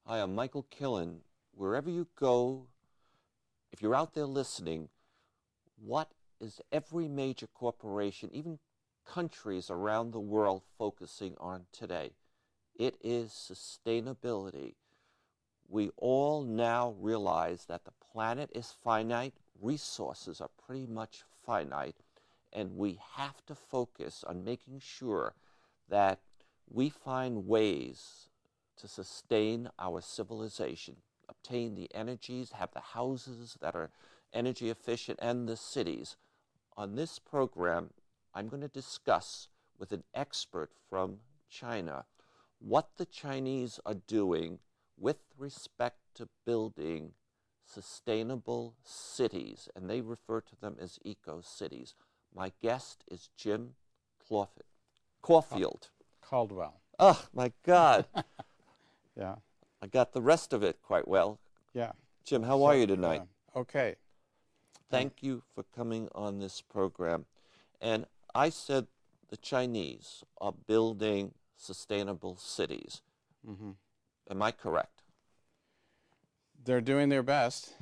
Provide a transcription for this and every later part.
Hi, I'm Michael Killen. Wherever you go, if you're out there listening, what is every major corporation, even countries around the world, focusing on today? It is sustainability. We all now realize that the planet is finite, resources are pretty much finite, and we have to focus on making sure that we find ways to sustain our civilization, obtain the energies, have the houses that are energy efficient, and the cities. On this program, I'm going to discuss with an expert from China what the Chinese are doing with respect to building sustainable cities, and they refer to them as eco-cities. My guest is Jim Caulfield. Caldwell. Oh, my God. Yeah. I got the rest of it quite well. Yeah. Jim, how are you tonight? Okay. Thank you for coming on this program. And I said the Chinese are building sustainable cities. Mm-hmm. Am I correct? They're doing their best.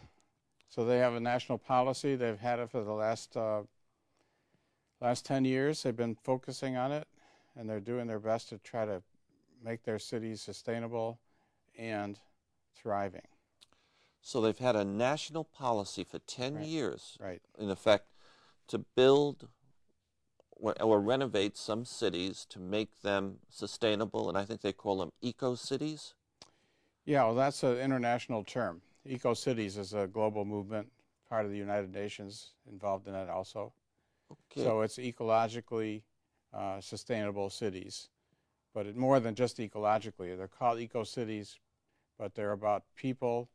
So they have a national policy. They've had it for the last 10 years. They've been focusing on it, and they're doing their best to try to make their cities sustainable and thriving. So they've had a national policy for 10 years, right, in effect, to build or renovate some cities to make them sustainable, and I think they call them eco-cities. Yeah, well, that's an international term. Eco-cities is a global movement, part of the United Nations, involved in that also. Okay. So it's ecologically sustainable cities. But more than just ecologically. They're called eco-cities, but they're about people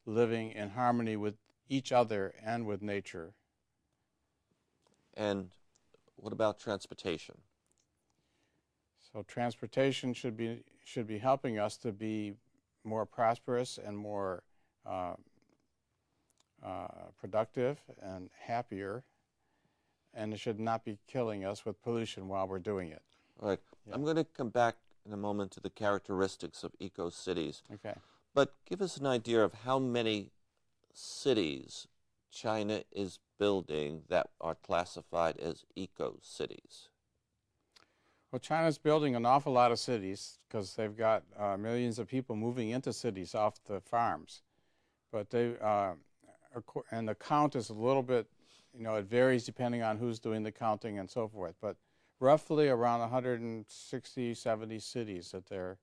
living in harmony with each other and with nature. And what about transportation? So transportation should be helping us to be more prosperous and more productive and happier, and it should not be killing us with pollution while we're doing it. All right. Yeah. I'm going to come back in a moment to the characteristics of eco-cities. Okay. But give us an idea of how many cities China is building that are classified as eco-cities. Well, China's building an awful lot of cities because they've got millions of people moving into cities off the farms. But and the count is a little bit, it varies depending on who's doing the counting and so forth. But roughly around 160, 70 cities that they're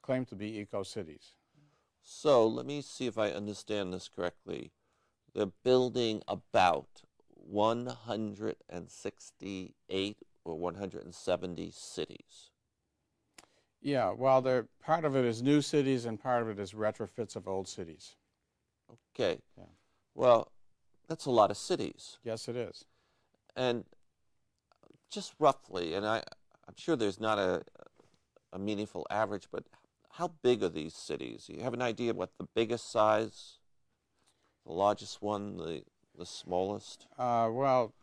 claimed to be eco-cities. So let me see if I understand this correctly. They're building about 168 or 170 cities. Yeah, well, part of it is new cities and part of it is retrofits of old cities. Okay. Yeah. Well, that's a lot of cities. Yes, it is. And just roughly, and I'm sure there's not a meaningful average, but how big are these cities? You have an idea of what the biggest size, the largest one, the smallest? Well,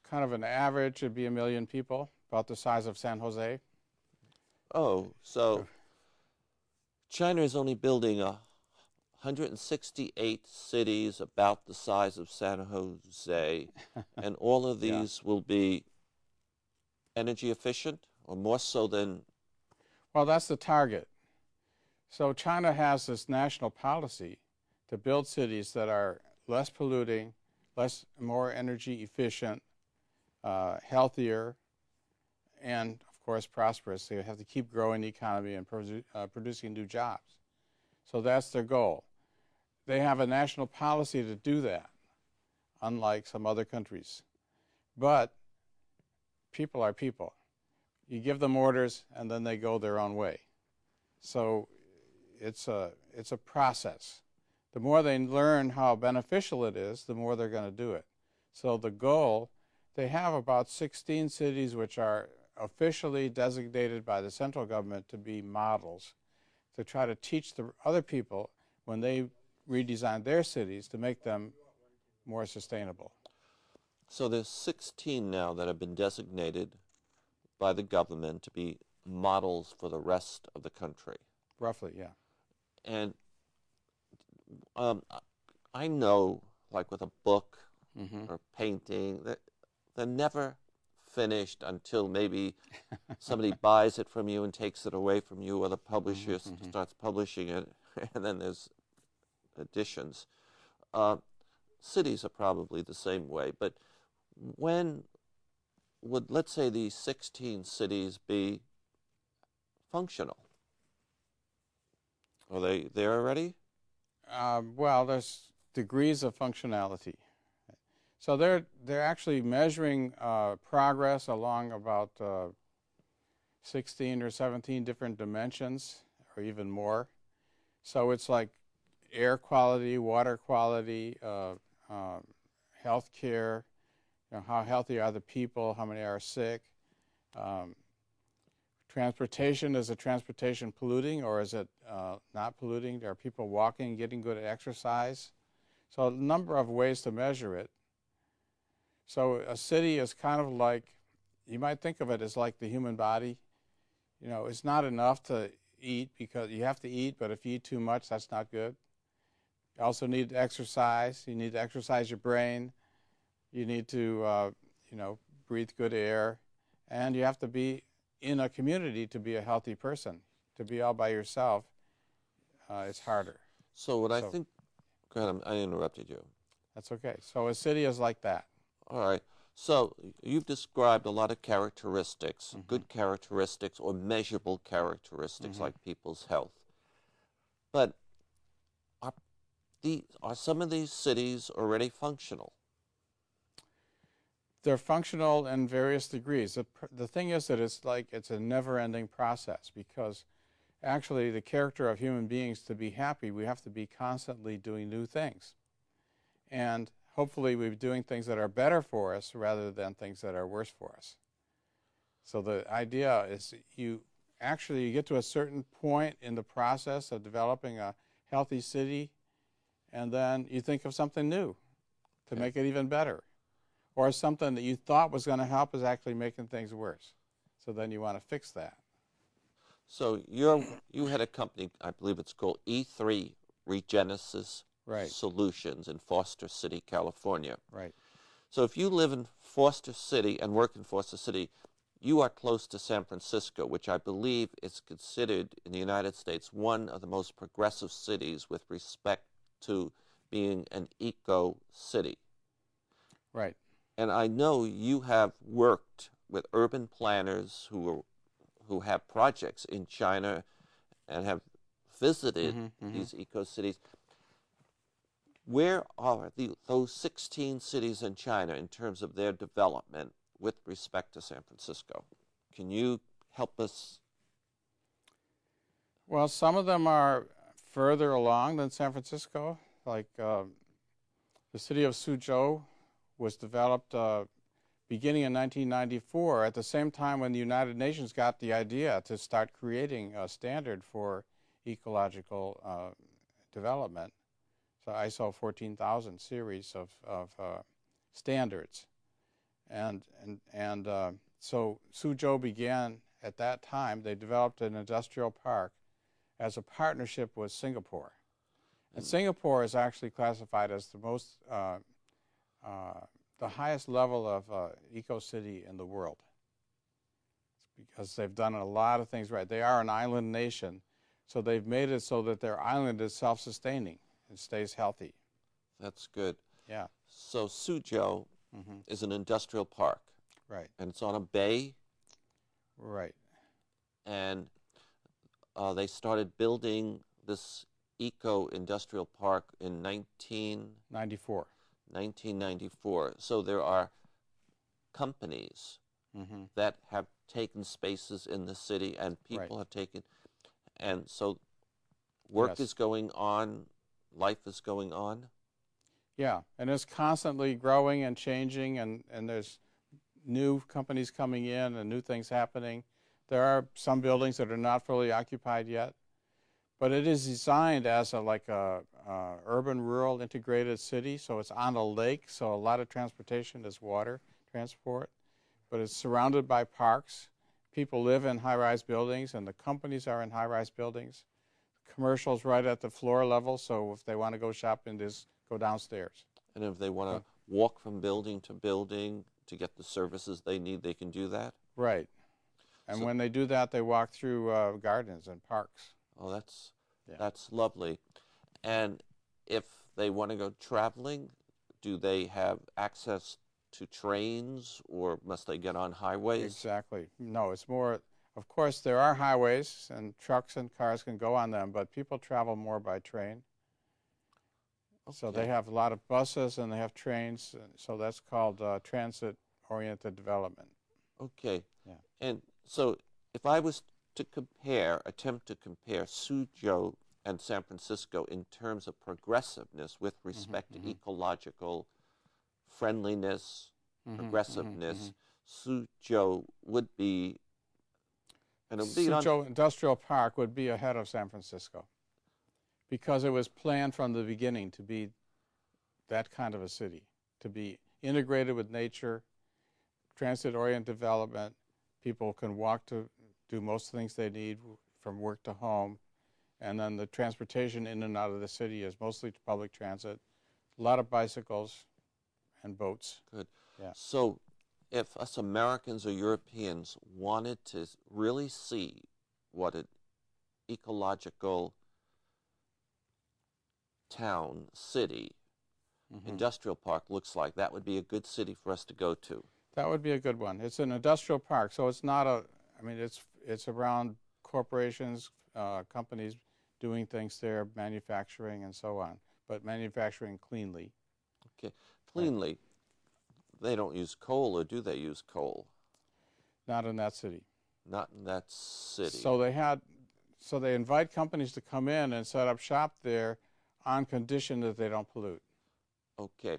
kind of an average would be 1 million people, about the size of San Jose. Oh, so China is only building 168 cities about the size of San Jose, and all of these will be energy efficient, or more so than? Well, that's the target. So China has this national policy to build cities that are less polluting, more energy efficient, healthier, and of course prosperous. They have to keep growing the economy and producing new jobs. So that's their goal. They have a national policy to do that, unlike some other countries. But people are people. You give them orders and then they go their own way. So it's a process. The more they learn how beneficial it is, the more they're going to do it. So the goal, they have about 16 cities which are officially designated by the central government to be models, to try to teach the other people when they redesign their cities to make them more sustainable. So there's 16 now that have been designated by the government to be models for the rest of the country. Roughly, yeah. And I know, like with a book or painting, that they're never finished until maybe somebody buys it from you and takes it away from you, or the publisher starts publishing it, and then there's additions. Cities are probably the same way, but when would, let's say, these 16 cities be functional? Are they there already? Well, there's degrees of functionality. So they're actually measuring progress along about 16 or 17 different dimensions, or even more. So it's like air quality, water quality, health care, how healthy are the people, how many are sick. Transportation, is the transportation polluting, or is it not polluting? Are people walking, getting good exercise? So a number of ways to measure it. So a city is kind of like, you might think of it as like the human body. It's not enough to eat, because you have to eat, but if you eat too much, that's not good. You also need to exercise. You need to exercise your brain. You need to, breathe good air. And you have to be in a community to be a healthy person. To be all by yourself, it's harder. So what I think, go ahead, I interrupted you. That's okay. So a city is like that. All right. So you've described a lot of characteristics, good characteristics or measurable characteristics like people's health. But are some of these cities already functional? They're functional in various degrees. The thing is that it's a never-ending process, because actually the character of human beings, to be happy, we have to be constantly doing new things. And hopefully we're doing things that are better for us rather than things that are worse for us. So the idea is you get to a certain point in the process of developing a healthy city, and then you think of something new to make it even better. Or something that you thought was going to help is actually making things worse. So then you want to fix that. So you had a company, I believe it's called E3Regenesis Solutions in Foster City, California. Right. So if you live in Foster City and work in Foster City, you are close to San Francisco, which I believe is considered in the United States one of the most progressive cities with respect to being an eco-city. Right. And I know you have worked with urban planners who have projects in China and have visited these eco-cities. Where are those 16 cities in China in terms of their development with respect to San Francisco? Can you help us? Well, some of them are further along than San Francisco. Like the city of Suzhou was developed beginning in 1994, at the same time when the United Nations got the idea to start creating a standard for ecological development. So ISO 14000 series of standards. And so Suzhou began at that time. They developed an industrial park as a partnership with Singapore. And Singapore is actually classified as the most the highest level of eco-city in the world. It's because they've done a lot of things right. They are an island nation, so they've made it so that their island is self-sustaining and stays healthy. That's good. Yeah. So Suzhou is an industrial park. Right. And it's on a bay. Right. And they started building this eco-industrial park in 1994. So there are companies that have taken spaces in the city, and people have taken, and so work is going on, life is going on. Yeah, and it's constantly growing and changing, and there's new companies coming in and new things happening. There are some buildings that are not fully occupied yet, but it is designed as like a urban-rural integrated city, so it's on a lake, so a lot of transportation is water transport, but it's surrounded by parks. People live in high-rise buildings, and the companies are in high-rise buildings. commercials right at the floor level, so if they want to go shopping, just go downstairs. And if they want to walk from building to building to get the services they need, they can do that? Right. And when they do that, they walk through gardens and parks. Oh, that's lovely. And if they want to go traveling, do they have access to trains, or must they get on highways? Exactly. No, it's more, of course, there are highways, and trucks and cars can go on them, but people travel more by train. Okay. So they have a lot of buses and they have trains, so that's called transit-oriented development. Okay. Yeah. And so if I was to attempt to compare Suzhou and San Francisco in terms of progressiveness with respect to ecological friendliness, progressiveness, Suzhou would be... Suzhou Industrial Park would be ahead of San Francisco because it was planned from the beginning to be that kind of a city, to be integrated with nature, transit-oriented development. People can walk to do most things they need from work to home. And then the transportation in and out of the city is mostly public transit, a lot of bicycles and boats. Good. Yeah. So if us Americans or Europeans wanted to really see what an ecological town, city, industrial park looks like, that would be a good city for us to go to. That would be a good one. It's an industrial park, so it's not a, I mean, it's around corporations, companies doing things there, manufacturing and so on, but manufacturing cleanly. Okay, cleanly. Right. They don't use coal, or do they use coal? Not in that city. Not in that city. So they invite companies to come in and set up shop there on condition that they don't pollute. Okay.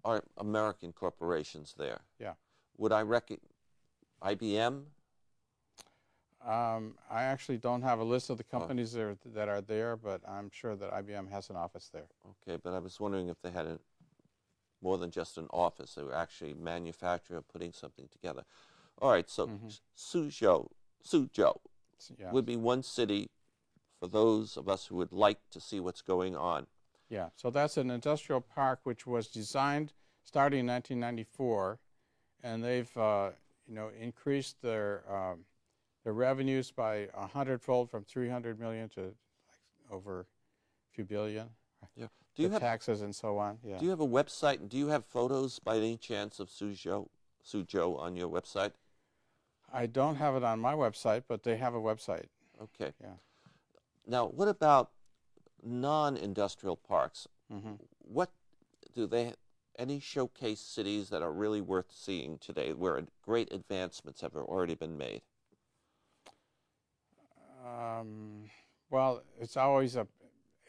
Are American corporations there? Yeah. Would I recognize IBM? I actually don't have a list of the companies that are there, but I'm sure that IBM has an office there. Okay, but I was wondering if they had more than just an office. They were actually manufacturing or putting something together. All right, so Suzhou would be one city for those of us who would like to see what's going on. Yeah, so that's an industrial park which was designed starting in 1994, and they've increased their revenues by 100-fold, from 300 million to over a few billion. Yeah. Do you have taxes and so on? Yeah. Do you have a website, and do you have photos by any chance of Suzhou on your website? I don't have it on my website, but they have a website. Okay. Yeah. Now, what about non-industrial parks? What do they? Any showcase cities that are really worth seeing today, where great advancements have already been made? Well, it's always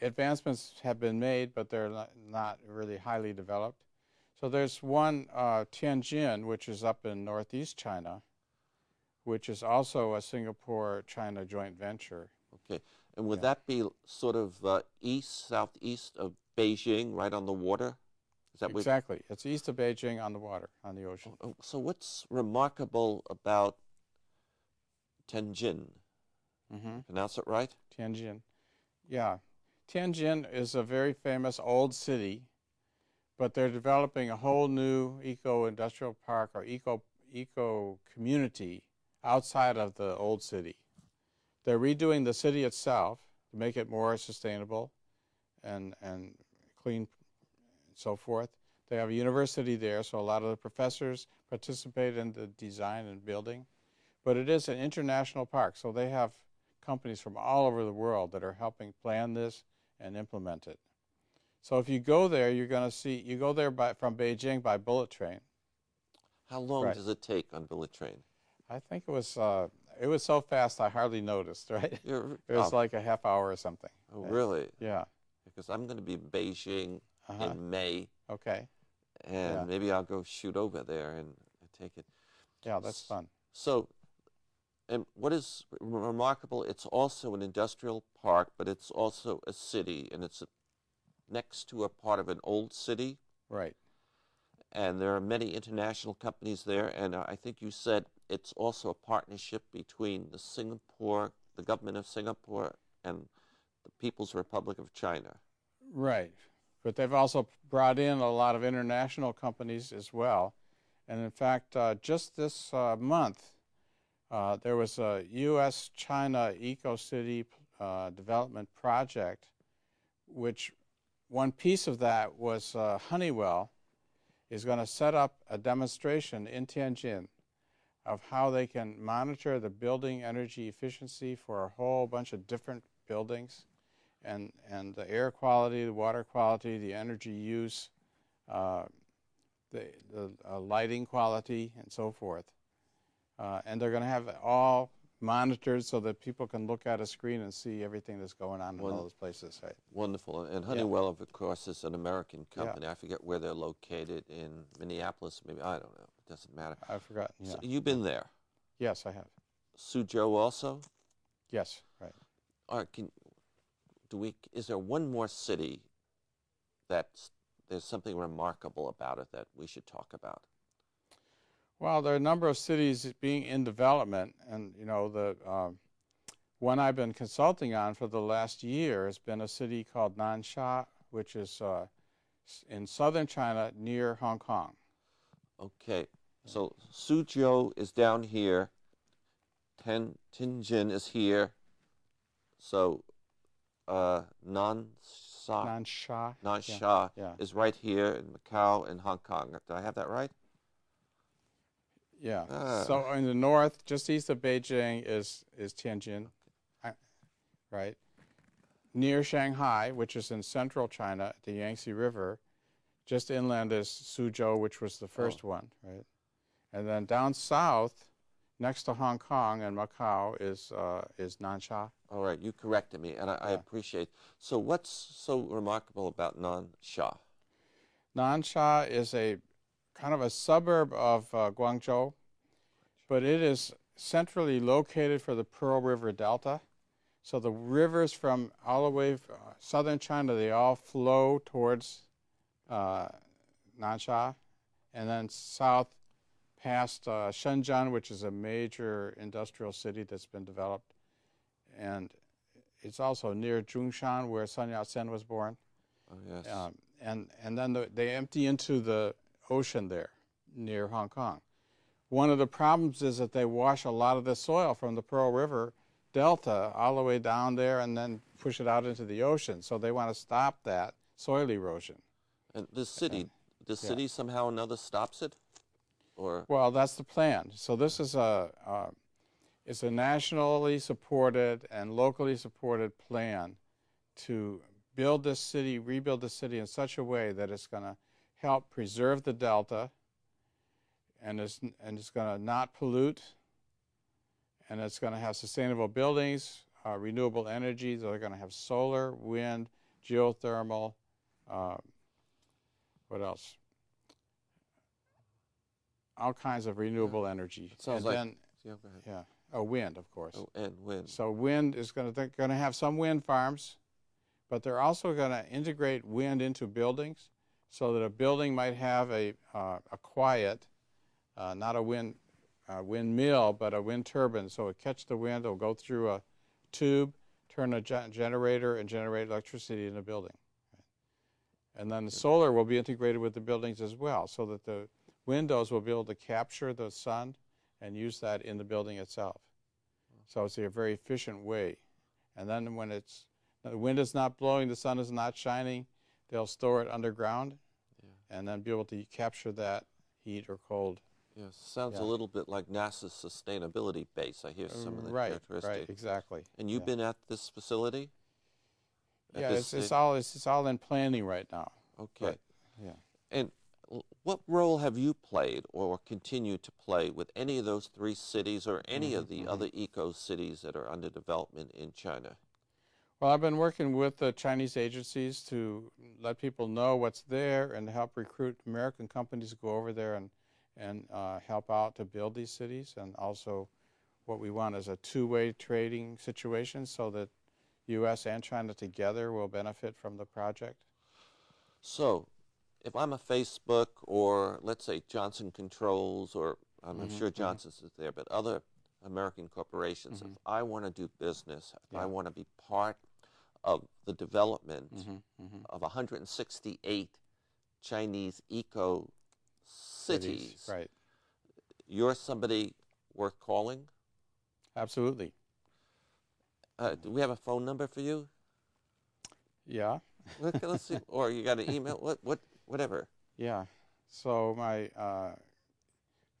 advancements have been made, but they're not really highly developed. So there's one, Tianjin, which is up in northeast China, which is also a Singapore-China joint venture. Okay. And would that be sort of southeast of Beijing, right on the water? Is that exactly. It's east of Beijing, on the water, on the ocean. So what's remarkable about Tianjin? Pronounce it right? Tianjin. Yeah. Tianjin is a very famous old city, but they're developing a whole new eco-industrial park or eco-community outside of the old city. They're redoing the city itself to make it more sustainable and clean and so forth. They have a university there, so a lot of the professors participate in the design and building. But it is an international park, so they have companies from all over the world that are helping plan this and implement it. So if you go there, you're going to see, you go there from Beijing by bullet train. How long does it take on bullet train? I think it was so fast I hardly noticed, right? It was like a half hour or something. Oh, really? Yeah. Because I'm going to be in Beijing in May. Okay. And maybe I'll go shoot over there and take it. Yeah, that's fun. So, and what is remarkable, it's also an industrial park, but it's also a city, and it's next to a part of an old city. Right. And there are many international companies there, and I think you said it's also a partnership between the government of Singapore, and the People's Republic of China. Right. But they've also brought in a lot of international companies as well. And in fact, just this month, there was a U.S.-China Eco-City development project, which one piece of that was Honeywell is going to set up a demonstration in Tianjin of how they can monitor the building energy efficiency for a whole bunch of different buildings, and the air quality, the water quality, the energy use, the lighting quality, and so forth. And they're going to have it all monitored so that people can look at a screen and see everything that's going on in all those places. Right? Wonderful. And Honeywell, of course, is an American company. I forget where they're located, in Minneapolis, maybe. I don't know. It doesn't matter. I've forgotten. Yeah. So you've been there? Yes, I have. Suzhou also? Yes, right. All right, is there one more city that there's something remarkable about it that we should talk about? Well, there are a number of cities being in development, and you know, the one I've been consulting on for the last year has been a city called Nansha, which is in southern China near Hong Kong. Okay, so Suzhou is down here, Tianjin is here, so Nansha is right here in Macau and Hong Kong. Did I have that right? Yeah. So in the north, just east of Beijing, is Tianjin, right? Near Shanghai, which is in central China, at the Yangtze River. Just inland is Suzhou, which was the first one, right? And then down south, next to Hong Kong and Macau, is Nansha. All right, you corrected me, and I appreciate. So what's so remarkable about Nansha? Nansha is a kind of a suburb of Guangzhou, but it is centrally located for the Pearl River Delta. So the rivers from all the way southern China, they all flow towards Nansha, and then south past Shenzhen, which is a major industrial city that's been developed. And it's also near Zhongshan, where Sun Yat-sen was born. Oh, yes. And then they empty into the ocean there near Hong Kong. One of the problems is that they wash a lot of the soil from the Pearl River Delta all the way down there and then push it out into the ocean. So they want to stop that soil erosion. And this city, city somehow or another stops it? Or? Well, that's the plan. So this is it's a nationally supported and locally supported plan to build this city, rebuild the city in such a way that it's going to help preserve the delta, and it's going to not pollute, and it's going to have sustainable buildings, renewable energy. They're going to have solar, wind, geothermal. What else? All kinds of renewable energy. Sounds and like then, go ahead. Wind, of course. Oh, and wind. So wind is going to have some wind farms, but they're also going to integrate wind into buildings, so that a building might have a quiet, not a windmill, but a wind turbine. So it catch the wind, it'll go through a tube, turn a generator, and generate electricity in the building. And then the solar will be integrated with the buildings as well, so that the windows will be able to capture the sun and use that in the building itself. So it's a very efficient way. And then when the wind is not blowing, the sun is not shining, they'll store it underground and then be able to capture that heat or cold. Yes, sounds a little bit like NASA's sustainability base. I hear some of the characteristics. Right, exactly. And you've been at this facility? It's all in planning right now. Okay. But, and what role have you played or continue to play with any of those three cities or any of the other eco-cities that are under development in China? Well, I've been working with the Chinese agencies to let people know what's there and to help recruit American companies to go over there and help out to build these cities. And also what we want is a two-way trading situation so that U.S. and China together will benefit from the project. So if I'm a Facebook or let's say Johnson Controls, or I'm sure Johnson's is there, but other American corporations, if I want to do business, if I want to be part of the development of 168 Chinese eco-cities. Right. You're somebody worth calling? Absolutely. Do we have a phone number for you? Yeah. Let's see. Or you got an email? Whatever. Yeah. So my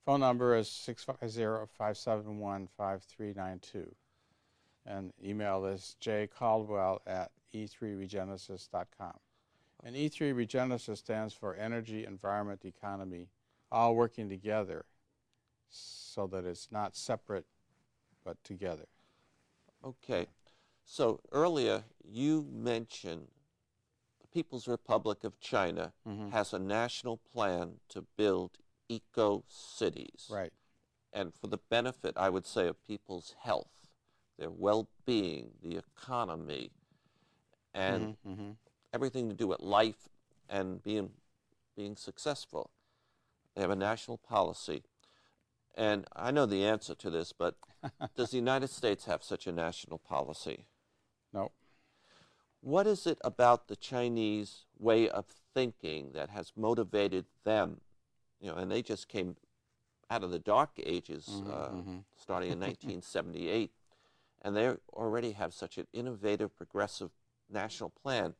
phone number is 650-571-5392. And email is jcaldwell@E3Regenesis.com. And E3Regenesis stands for Energy, Environment, Economy, all working together so that it's not separate but together. Okay. So earlier you mentioned the People's Republic of China has a national plan to build eco-cities. Right. And for the benefit, I would say, of people's health, their well-being, the economy, and everything to do with life and being successful. They have a national policy. And I know the answer to this, but does the United States have such a national policy? No. What is it about the Chinese way of thinking that has motivated them? You know, and they just came out of the dark ages, starting in 1978, and they already have such an innovative, progressive national plan.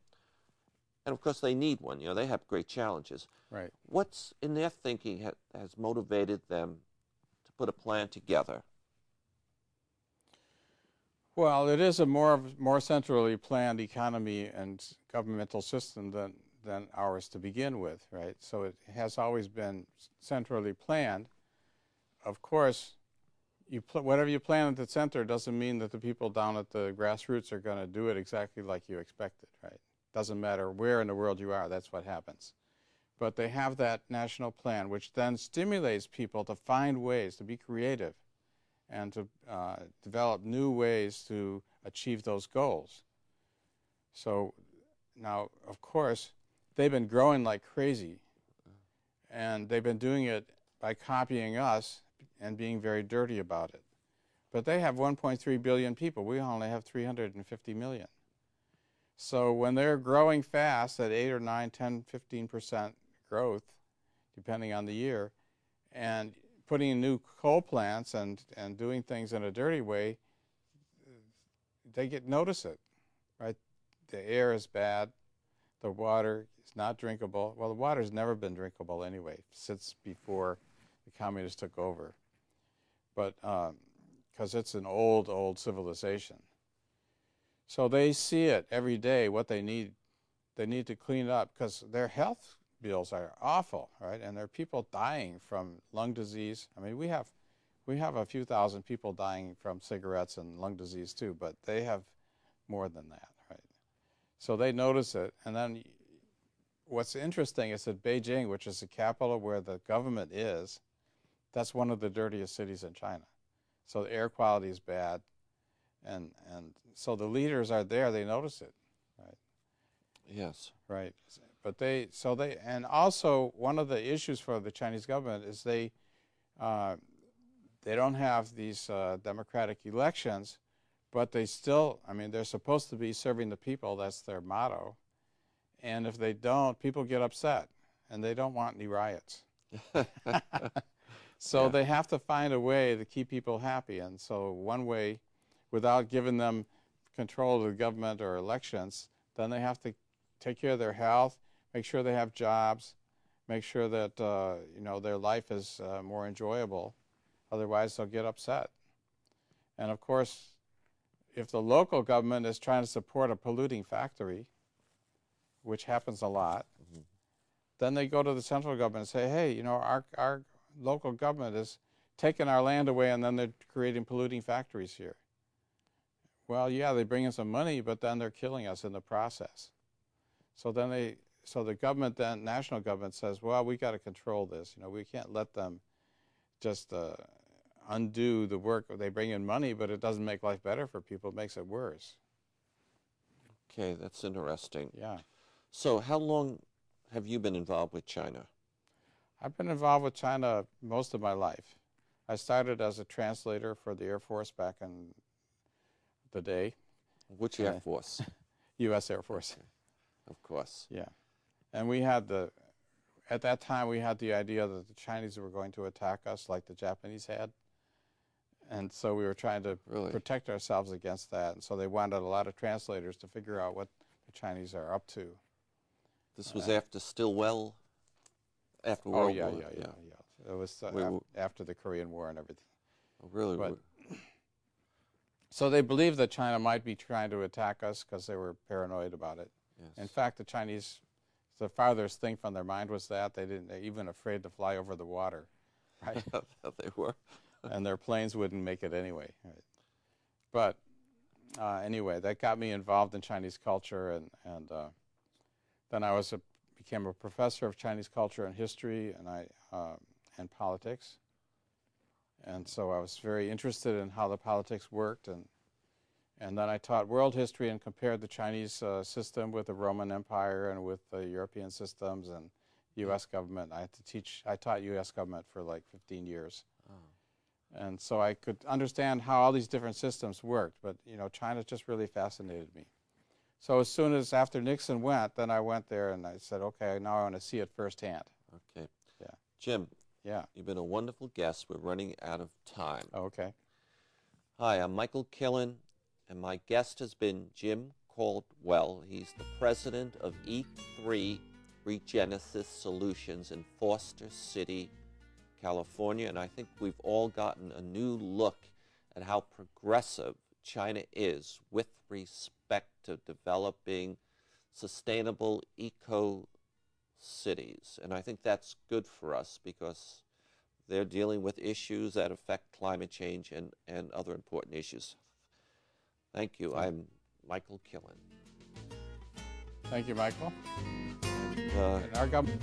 And of course, they need one. You know, they have great challenges. Right. What's in their thinking has motivated them to put a plan together? Well, it is a more centrally planned economy and governmental system than ours to begin with, right? So it has always been centrally planned. Of course, whatever you plan at the center doesn't mean that the people down at the grassroots are going to do it exactly like you expected, right? Doesn't matter where in the world you are, that's what happens. But they have that national plan, which then stimulates people to find ways to be creative and to develop new ways to achieve those goals. So now, of course, they've been growing like crazy, and they've been doing it by copying us and being very dirty about it. But they have 1.3 billion people. We only have 350 million. So when they're growing fast at 8 or 9, 10, 15% growth, depending on the year, and putting in new coal plants and doing things in a dirty way, they notice it, right? The air is bad. The water is not drinkable. Well, the water's never been drinkable anyway, since before the communists took over. But because it's an old civilization. So they see it every day, what they need. They need to clean up because their health bills are awful, right? And there are people dying from lung disease. I mean, we have a few thousand people dying from cigarettes and lung disease too, but they have more than that, right? So they notice it. And then what's interesting is that Beijing, which is the capital where the government is, that's one of the dirtiest cities in China. So the air quality is bad. And so the leaders are there, they notice it, right? Yes. Right. But and also one of the issues for the Chinese government is they don't have these democratic elections, but they still, I mean, they're supposed to be serving the people, that's their motto. And if they don't, people get upset, and they don't want any riots. So they have to find a way to keep people happy. And so one way, without giving them control of the government or elections, then they have to take care of their health, make sure they have jobs, make sure that their life is more enjoyable. Otherwise, they'll get upset. And of course, if the local government is trying to support a polluting factory, which happens a lot, then they go to the central government and say, hey, our local government is taking our land away, and then they're creating polluting factories here. Well, yeah, they bring in some money, but then they're killing us in the process. So then the government, then national government, says, well, we got to control this. We can't let them just undo the work. They bring in money, but it doesn't make life better for people. It makes it worse. Okay, that's interesting. Yeah. So how long have you been involved with China? I've been involved with China most of my life. I started as a translator for the Air Force back in the day. Which Air Force? U.S. Air Force. Of course. Yeah. And we had at that time, we had the idea that the Chinese were going to attack us like the Japanese had. And so we were trying to protect ourselves against that. And so they wanted a lot of translators to figure out what the Chinese are up to. This was after Stilwell, after World War. Yeah. It was after the Korean War and everything. Oh, really? But, so they believed that China might be trying to attack us because they were paranoid about it. Yes. In fact, the Chinese, the farthest thing from their mind was that they're even afraid to fly over the water, right? They were. And their planes wouldn't make it anyway. Right? But anyway, that got me involved in Chinese culture, and then I became a professor of Chinese culture and history, and politics. And so I was very interested in how the politics worked, and then I taught world history and compared the Chinese system with the Roman Empire and with the European systems and U.S. government. I taught U.S. government for like 15 years. Oh. And so I could understand how all these different systems worked, but China just really fascinated me. So as soon as after Nixon went, then I went there and I said, okay, now I want to see it firsthand. Okay. Yeah. Jim. Yeah. You've been a wonderful guest. We're running out of time. Okay. Hi, I'm Michael Killen, and my guest has been Jim Caldwell. He's the president of E3Regenesis Solutions in Foster City, California, and I think we've all gotten a new look at how progressive China is with respect to developing sustainable eco-cities. And I think that's good for us because they're dealing with issues that affect climate change and other important issues. Thank you. I'm Michael Killen. Thank you, Michael. And our government